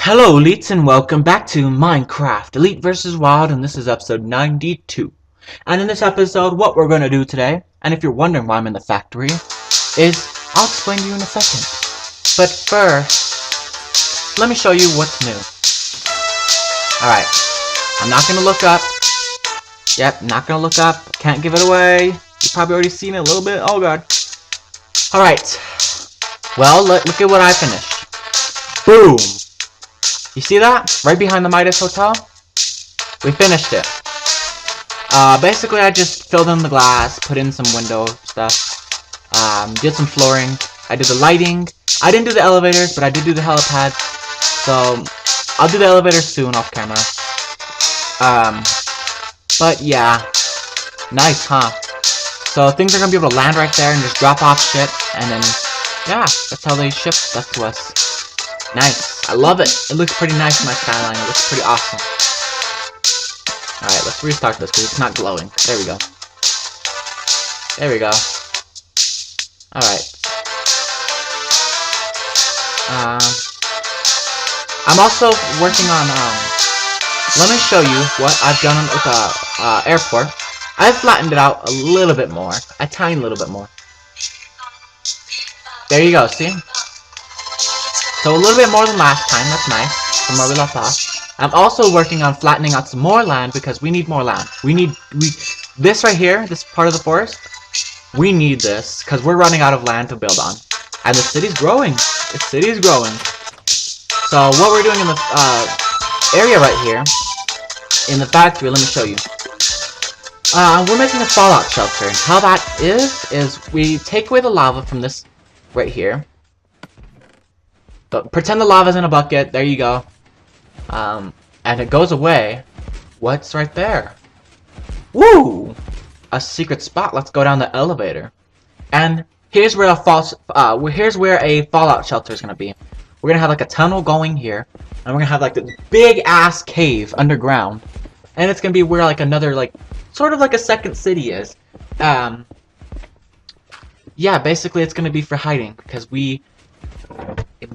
Hello elites and welcome back to Minecraft Elite vs Wild, and this is episode 92. And in this episode, what we're going to do today, and if you're wondering why I'm in the factory, is I'll explain to you in a second. But first, let me show you what's new. Alright, I'm not going to look up. Yep, not going to look up. Can't give it away. You've probably already seen it a little bit. Oh god. Alright. Well, look at what I finished. Boom! You see that? Right behind the Midas Hotel? We finished it. Basically I just filled in the glass, put in some window stuff, did some flooring, I did the lighting. I didn't do the elevators, but I did do the helipad. So, I'll do the elevators soon off camera. But yeah. Nice, huh? So things are gonna be able to land right there and just drop off shit, and then, yeah, that's how they ship stuff to us. Nice. I love it. It looks pretty nice in my skyline. It looks pretty awesome. Alright, let's restart this because it's not glowing. There we go. There we go. Alright. I'm also working on, let me show you what I've done with the airport. I've flattened it out a little bit more. A tiny little bit more. There you go, see? So a little bit more than last time, that's nice, from where we left off. I'm also working on flattening out some more land because we need more land. This right here, this part of the forest, we need this because we're running out of land to build on. And the city's growing. The city's growing. So what we're doing in the area right here, in the factory, let me show you. We're making a fallout shelter. And how that is we take away the lava from this right here. But pretend the lava's in a bucket. There you go. And it goes away. What's right there? Woo! A secret spot. Let's go down the elevator. And here's where a fallout shelter is gonna be. We're gonna have like a tunnel going here, and we're gonna have like the big ass cave underground. And it's gonna be where like another sort of like a second city is. Yeah, basically it's gonna be for hiding because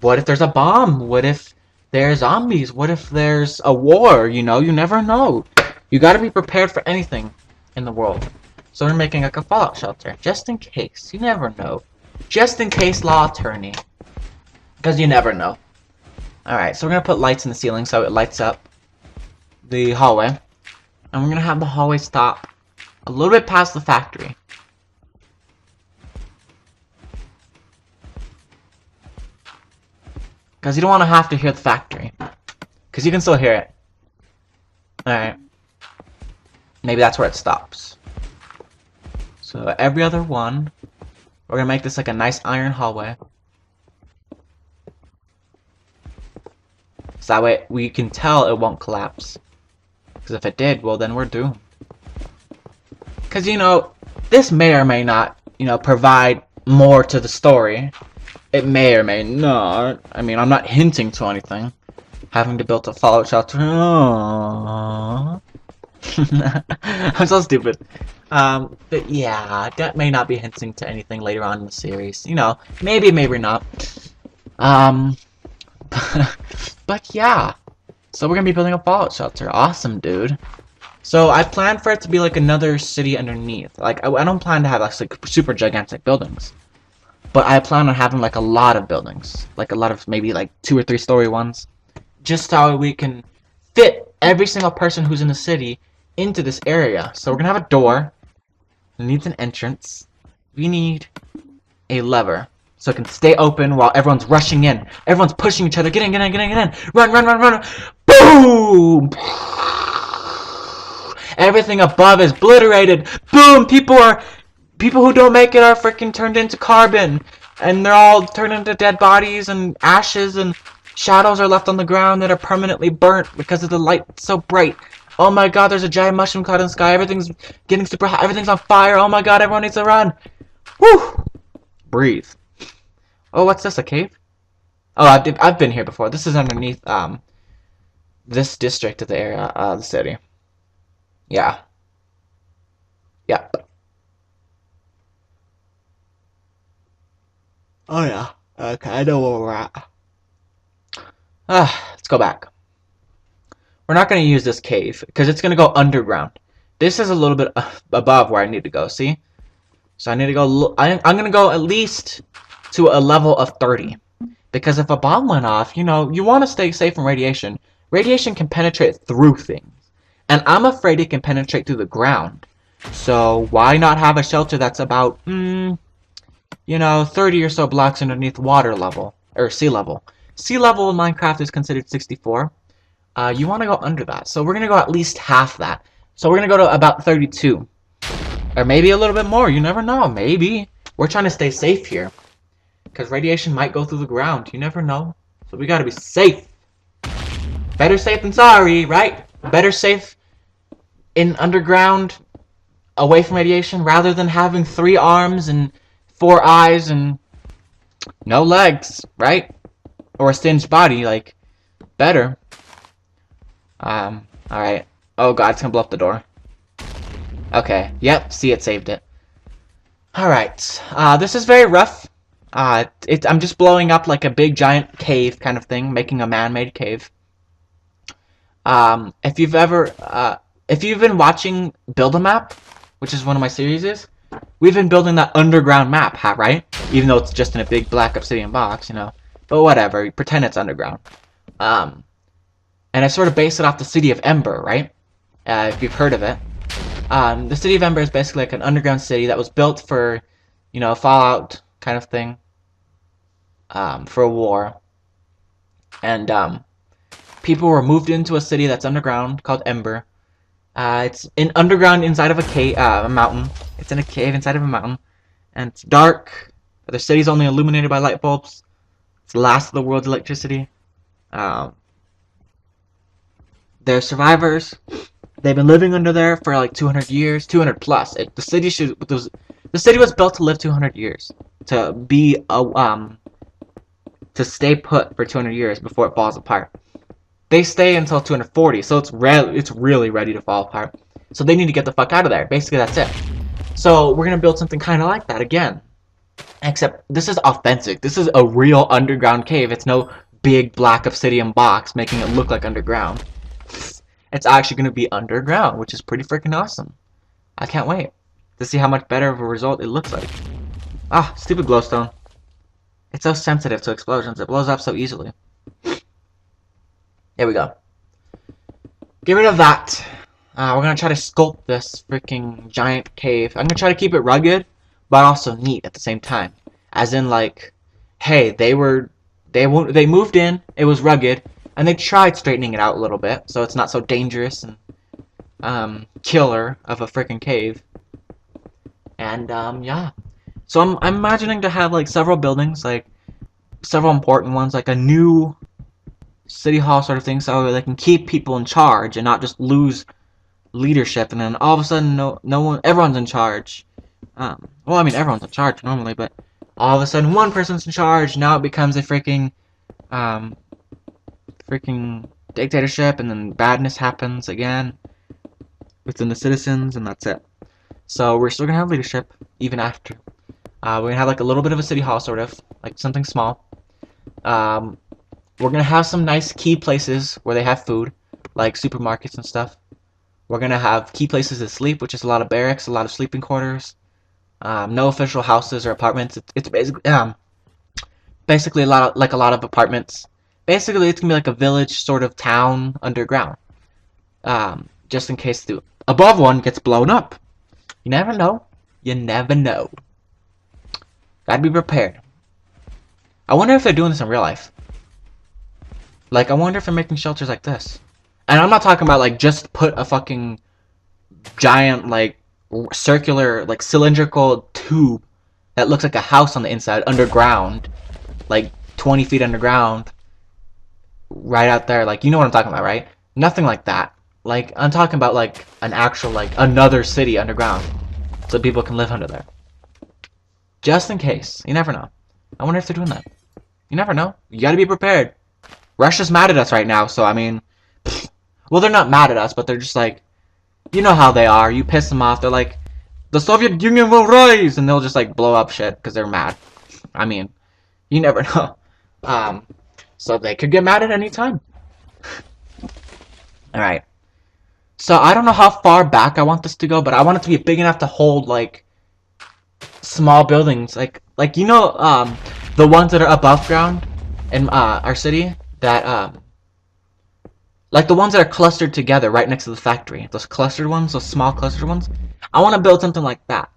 what if there's a bomb? What if there's zombies? What if there's a war? You know, you never know. You gotta be prepared for anything in the world. So we're making like a fallout shelter, just in case. You never know. Just in case, law attorney. Because you never know. Alright, so we're gonna put lights in the ceiling so it lights up the hallway. And we're gonna have the hallway stop a little bit past the factory. Because you don't want to have to hear the factory. Because you can still hear it. Alright. Maybe that's where it stops. So every other one, we're going to make this like a nice iron hallway. So that way we can tell it won't collapse. Because if it did, well then we're doomed. Because, you know, this may or may not, you know, provide more to the story. It may or may not. I mean, I'm not hinting to anything. Having to build a fallout shelter. I'm so stupid. But yeah, that may not be hinting to anything later on in the series. You know, maybe, maybe not. But yeah. So we're gonna be building a fallout shelter. Awesome, dude. So I plan for it to be like another city underneath. Like, I don't plan to have like super gigantic buildings. But I plan on having like a lot of buildings. Like a lot of maybe like 2 or 3 story ones. Just so we can fit every single person who's in the city into this area. So we're gonna have a door. It needs an entrance. We need a lever. So it can stay open while everyone's rushing in. Everyone's pushing each other. Get in, get in, get in, get in. Run, run, run, run. Boom! Everything above is obliterated. Boom! People who don't make it are freaking turned into carbon, and they're all turned into dead bodies and ashes, and shadows are left on the ground that are permanently burnt because of the light so bright. Oh my god, there's a giant mushroom cloud in the sky. Everything's getting super hot. Everything's on fire. Oh my god, everyone needs to run. Woo! Breathe. Oh, what's this? A cave? Oh, I've been here before. This is underneath this district of the area, the city. Yeah. Yep. Oh yeah. Okay, I know where we're at. Let's go back. We're not going to use this cave because it's going to go underground. This is a little bit above where I need to go, see? So I need to go, I'm going to go at least to a level of 30. Because if a bomb went off, you know, you want to stay safe from radiation. Radiation can penetrate through things. And I'm afraid it can penetrate through the ground. So why not have a shelter that's about, you know, 30 or so blocks underneath water level, or sea level. Sea level in Minecraft is considered 64. You want to go under that. So we're going to go at least half that. So we're going to go to about 32. Or maybe a little bit more. You never know. Maybe. We're trying to stay safe here. Because radiation might go through the ground. You never know. So we got to be safe. Better safe than sorry, right? Better safe in underground, away from radiation, rather than having 3 arms and 4 eyes and no legs, right? Or a singed body, like, better. Alright. Oh god, it's gonna blow up the door. Okay, yep, see, it saved it. Alright, this is very rough. I'm just blowing up like a big giant cave kind of thing, making a man-made cave. If you've been watching Build a Map, which is one of my series, we've been building that underground map, right? Even though it's just in a big black obsidian box, you know. But whatever, pretend it's underground. And I sort of based it off the city of Ember, right? If you've heard of it. The city of Ember is basically like an underground city that was built for, you know, Fallout kind of thing. For a war. And, people were moved into a city that's underground called Ember. It's underground inside of a cave, a mountain. It's in a cave inside of a mountain. And it's dark. The city's only illuminated by light bulbs. It's the last of the world's electricity. They're survivors. They've been living under there for like 200 years, 200 plus. The city was built to live 200 years, to be to stay put for 200 years before it falls apart. They stay until 240, so it's really ready to fall apart. So they need to get the fuck out of there. Basically, that's it. So we're gonna build something kind of like that again, except this is authentic. This is a real underground cave. It's no big black obsidian box making it look like underground. It's actually going to be underground, which is pretty freaking awesome. I can't wait to see how much better of a result it looks like. Ah, stupid glowstone. It's so sensitive to explosions. It blows up so easily. Here we go. Get rid of that. We're going to try to sculpt this freaking giant cave. I'm going to try to keep it rugged, but also neat at the same time. As in, like, hey, they moved in, it was rugged, and they tried straightening it out a little bit, so it's not so dangerous and killer of a freaking cave. And yeah. So I'm imagining to have like several buildings, like several important ones, like a new city hall sort of thing, so they can keep people in charge and not just lose leadership, and then all of a sudden everyone's in charge. Well, I mean everyone's in charge normally, but all of a sudden one person's in charge. Now it becomes a freaking dictatorship, and then badness happens again within the citizens, and that's it. So we're still gonna have leadership even after. We're gonna have like a little bit of a city hall, sort of like something small. We're gonna have some nice key places where they have food, like supermarkets and stuff. We're gonna have key places to sleep, which is a lot of barracks, a lot of sleeping quarters. No official houses or apartments. It's basically a lot of apartments. Basically, it's gonna be like a village sort of town underground. Just in case the above one gets blown up. You never know. You never know. Gotta be prepared. I wonder if they're doing this in real life. Like, I wonder if they're making shelters like this. And I'm not talking about, like, just put a fucking giant, like, circular, like, cylindrical tube that looks like a house on the inside, underground. Like, 20 feet underground. Right out there. Like, you know what I'm talking about, right? Nothing like that. Like, I'm talking about, like, an actual, like, another city underground. So people can live under there. Just in case. You never know. I wonder if they're doing that. You never know. You gotta be prepared. Russia's mad at us right now, so, I mean... Well, they're not mad at us, but they're just like... You know how they are. You piss them off. They're like... the Soviet Union will rise, and they'll just like blow up shit because they're mad. I mean, you never know. So they could get mad at any time. All right. So I don't know how far back I want this to go, but I want it to be big enough to hold like small buildings, like you know, the ones that are above ground in our city, that like the ones that are clustered together right next to the factory. Those clustered ones, those small clustered ones. I want to build something like that,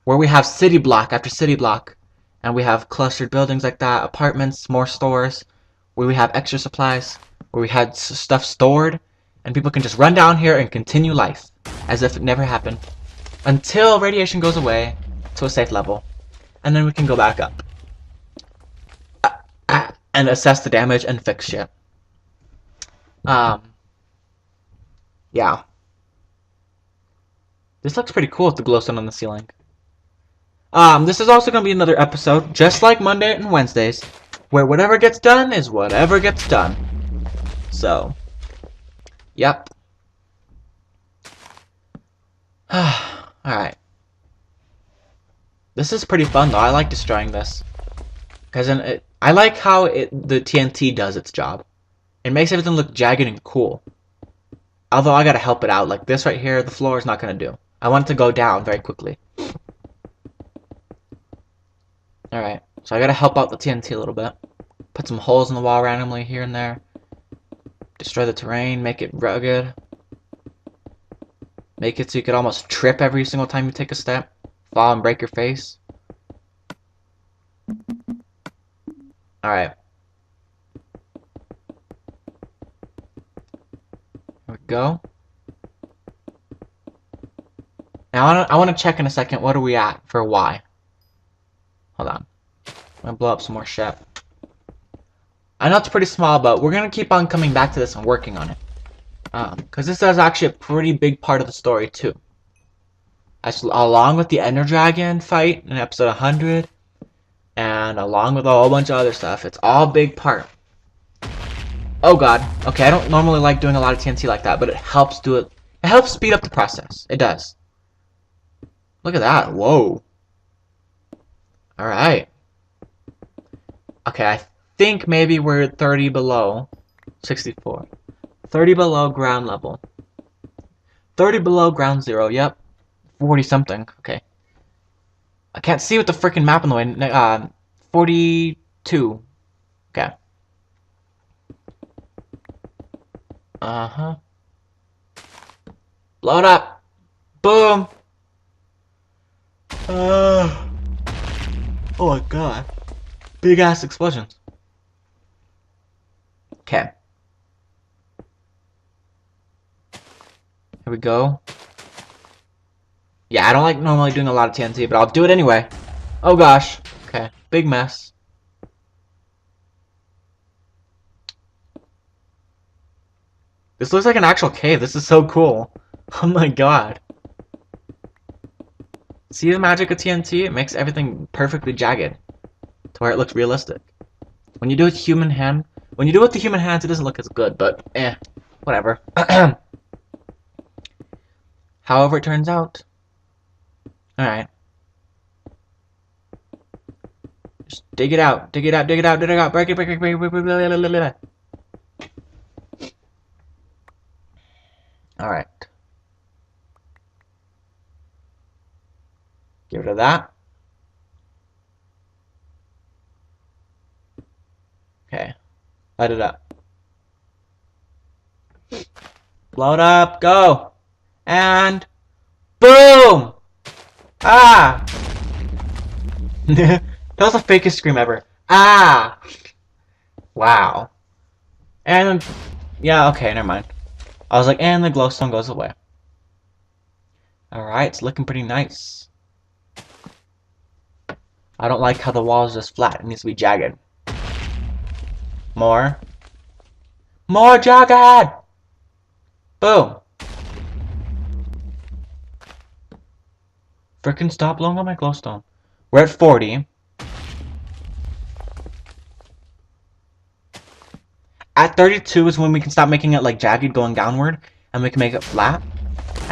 where we have city block after city block, and we have clustered buildings like that, apartments, more stores, where we have extra supplies, where we had stuff stored, and people can just run down here and continue life as if it never happened until radiation goes away to a safe level, and then we can go back up and assess the damage and fix shit. Yeah. This looks pretty cool with the glowstone on the ceiling. This is also going to be another episode, just like Monday and Wednesdays, where whatever gets done is whatever gets done. So, yep. Alright. This is pretty fun, though. I like destroying this. Because I like how the TNT does its job. It makes everything look jagged and cool. Although I gotta help it out. Like this right here, the floor is not gonna do. I want it to go down very quickly. Alright, so I gotta help out the TNT a little bit. Put some holes in the wall randomly here and there. Destroy the terrain, make it rugged. Make it so you could almost trip every single time you take a step. Fall and break your face. Alright. There we go. Now I want to check in a second. What are we at for Y? Hold on. I'm gonna blow up some more shit. I know it's pretty small, but we're gonna keep on coming back to this and working on it. Because this is actually a pretty big part of the story too. Along with the Ender Dragon fight in episode 100, and along with a whole bunch of other stuff, it's all a big part. Oh god. Okay, I don't normally like doing a lot of TNT like that, but it helps do it. It helps speed up the process. It does. Look at that. Whoa. Alright. Okay, I think maybe we're 30 below 64. 30 below ground level. 30 below ground zero, yep. 40 something, okay. I can't see with the freaking map in the way. 42. Okay. Uh-huh. Blow it up. Boom. Oh my god. Big ass explosions. Okay. Here we go. Yeah, I don't like normally doing a lot of TNT, but I'll do it anyway. Oh gosh. Okay. Big mess. This looks like an actual cave. This is so cool. Oh my god. See the magic of TNT? It makes everything perfectly jagged to where it looks realistic. When you do it with human hand, when you do it with the human hands, it doesn't look as good, but whatever. However it turns out. Alright. Just dig it out. Dig it out, dig it out, dig it out. Break it, break it, break it, break it, break it, break it. Alright. Get rid of that. Okay. Light it up. Blow it up. Go. And boom! Ah! That was the fakest scream ever. Ah! Wow. And yeah, okay, never mind. I was like, and the glowstone goes away. Alright, it's looking pretty nice. I don't like how the wall is just flat. It needs to be jagged. More. More jagged! Boom. Frickin' stop blowing up my glowstone. We're at 40. At 32 is when we can stop making it like jagged going downward, and we can make it flat.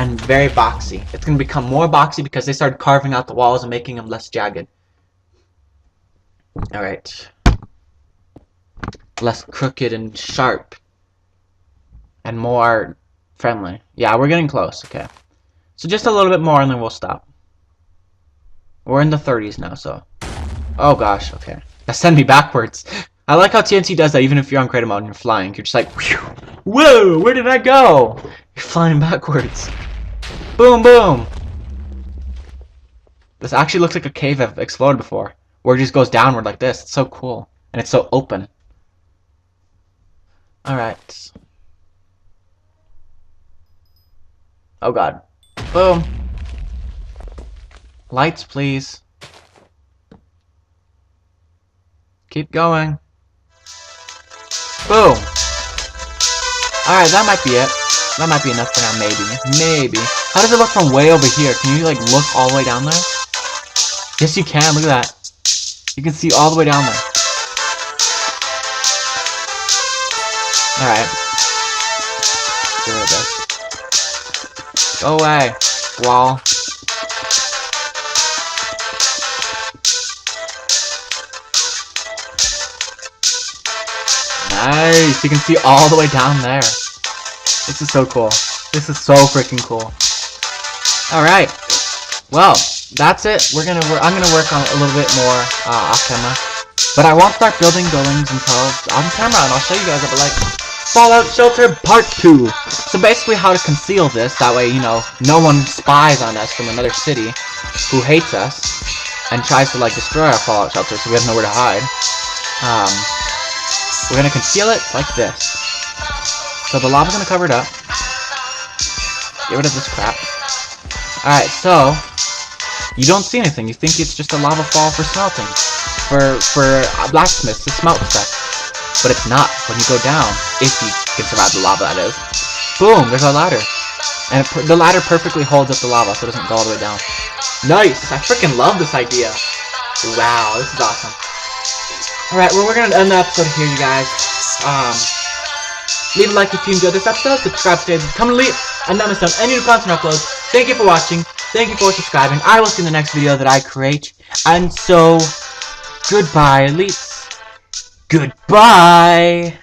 and very boxy. It's gonna become more boxy because they started carving out the walls and making them less jagged. Alright. Less crooked and sharp. And more friendly. Yeah, we're getting close. Okay. So just a little bit more and then we'll stop. We're in the 30s now, so. Oh gosh, okay. That sent me backwards. I like how TNT does that even if you're on creative mode and you're flying. You're just like, whoa, where did I go? You're flying backwards. Boom, boom. This actually looks like a cave I've explored before. Where it just goes downward like this. It's so cool. And it's so open. Alright. Oh god. Boom. Lights, please. Keep going. Boom. Alright, that might be it. That might be enough for now, maybe. Maybe. How does it look from way over here? Can you, like, look all the way down there? Yes, you can. Look at that. You can see all the way down there. Alright. Get rid of this. Go away. Wall. Nice! You can see all the way down there. This is so cool. This is so freaking cool. Alright. Well, that's it. I'm gonna work on a little bit more off camera. But I won't start building buildings until on camera, and I'll show you guys it, like Fallout Shelter Part 2. So basically how to conceal this, that way, you know, no one spies on us from another city who hates us and tries to, like, destroy our Fallout Shelter so we have nowhere to hide. We're gonna conceal it like this. So the lava's gonna cover it up. Get rid of this crap. Alright, so you don't see anything. You think it's just a lava fall for smelting. For blacksmiths to smelt stuff. But it's not when you go down. If you can survive the lava, that is. Boom, there's our ladder. And the ladder perfectly holds up the lava so it doesn't go all the way down. Nice! I freaking love this idea. Wow, this is awesome. Alright, well, we're gonna end the episode here, you guys. Leave a like if you enjoyed this episode. Subscribe to come and leave and not miss out any new content uploads. Thank you for watching. Thank you for subscribing. I will see you in the next video that I create. And so, goodbye, elites. Goodbye!